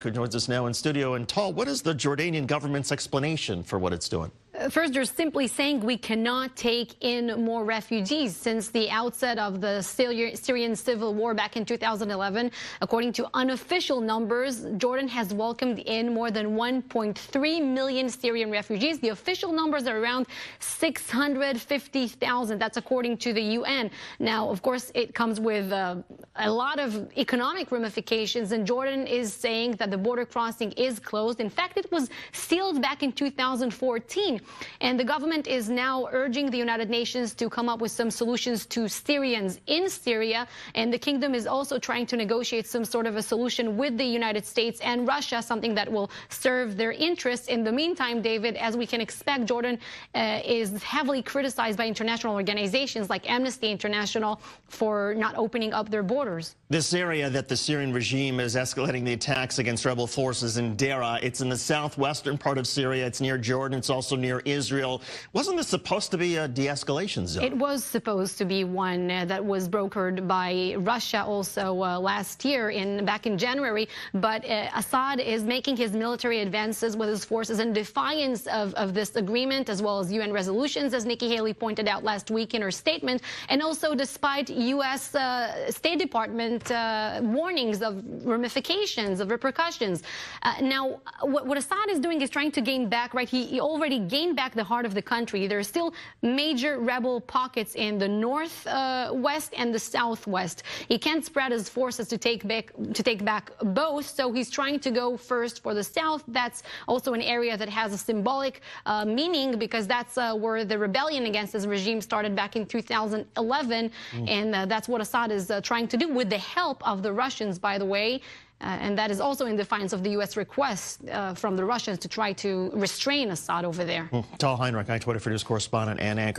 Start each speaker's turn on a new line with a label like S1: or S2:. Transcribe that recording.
S1: Who joins us now in studio. And Tal, what is the Jordanian government's explanation for what it's doing?
S2: First, they're simply saying we cannot take in more refugees. Since the outset of the Syrian civil war back in 2011, according to unofficial numbers, Jordan has welcomed in more than 1.3 million Syrian refugees. The official numbers are around 650,000. That's according to the UN. Now, of course, it comes with a lot of economic ramifications, and Jordan is saying that the border crossing is closed. In fact, it was sealed back in 2014. And the government is now urging the United Nations to come up with some solutions to Syrians in Syria. And the kingdom is also trying to negotiate some sort of a solution with the United States and Russia, something that will serve their interests. In the meantime, David, as we can expect, Jordan is heavily criticized by international organizations like Amnesty International for not opening up their borders.
S1: This area that the Syrian regime is escalating the attacks against rebel forces in Daraa. It's in the southwestern part of Syria. It's near Jordan. It's also near Israel. Wasn't this supposed to be a de-escalation zone?
S2: It was supposed to be one that was brokered by Russia also last year, back in January. But Assad is making his military advances with his forces in defiance of this agreement, as well as UN resolutions, as Nikki Haley pointed out last week in her statement, and also despite U.S. State Department warnings of ramifications, of repercussions. Now, what Assad is doing is trying to gain back, right? He already gained back the heart of the country. There are still major rebel pockets in the northwest and the southwest. He can't spread his forces to take back both, so he's trying to go first for the south. That's also an area that has a symbolic meaning, because that's where the rebellion against his regime started back in 2011, and that's what Assad is trying to do with the help of the Russians, by the way. And that is also in defiance of the U.S. request from the Russians to try to restrain Assad over there.
S1: Tal Heinrich, I24NEWS correspondent and anchor.